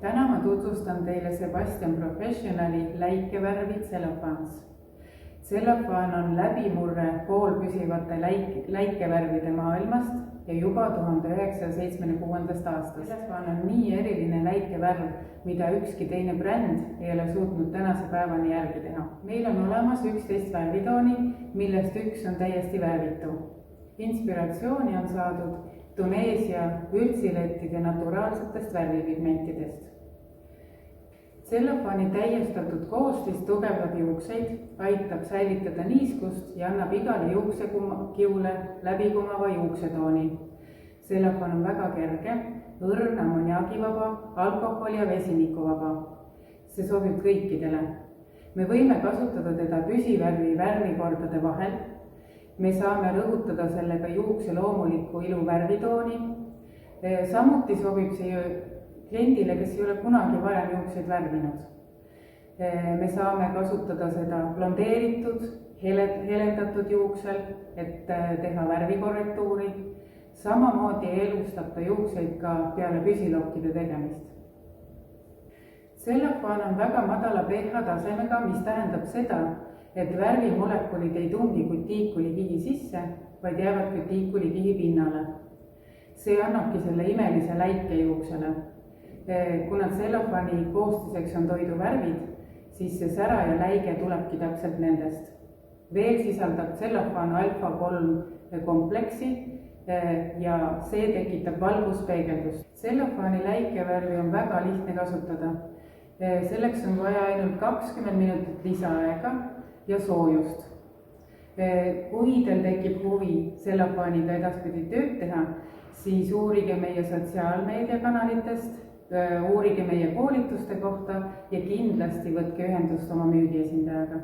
Täna ma tutvustan teile Sebastian Professionali läikevärvid Cellofans. Cellofan on läbimurre poolpüsivate läikevärvide maailmast ja juba 1976. aastast. Cellofan on nii eriline läikevärv, mida ükski teine bränd ei ole suutnud tänase päevani järgi teha. Meil on olemas 11 värvitooni, millest üks on täiesti värvitu. Inspiratsiooni on saadud Tuneesia vürtsilettide naturaalsetest värvipigmentidest. Cellofani täiustatud koostis tugevdab juukseid, aitab säilitada niiskust ja annab igale juuksekiule läbikumava juuksetooni. Cellofan on väga kerge, õrn, ammoniaagivaba, alkoholi- ja vesinikuvaba. See sobib kõikidele. Me võime kasutada teda püsivärvi värvikordade vahel. Me saame rõhutada sellega juukse loomuliku ilu värvitooni. Samuti sobib see kliendile, kes ei ole kunagi varem juukseid värvinud. Me saame kasutada seda blondeeritud, helendatud juuksel, et teha värvikorrektuuri. Samamoodi elustab ta juukseid ka peale püsilokkide tegemist. Cellofan on väga madala pH tasemega, mis tähendab seda, et värvimolekulid ei tungi kutiikulikihi sisse, vaid jäävad kutiikulikihi pinnale. See annabki selle imelise läike juuksele. Kuna Cellofani koostiseks on toiduvärvid, siis see sära ja läige tulebki täpselt nendest. Veel sisaldab Cellofan alfa 3 kompleksi ja see tekitab valguspeegeldust. Cellofani läikevärvi on väga lihtne kasutada. Selleks on vaja ainult 20 minutit lisaaega ja soojust. Kui teil tekib huvi Cellofaniga edaspidi tööd teha, siis uurige meie sotsiaalmeediakanalitest, uurige meie koolituste kohta ja kindlasti võtke ühendust oma müügiesindajaga.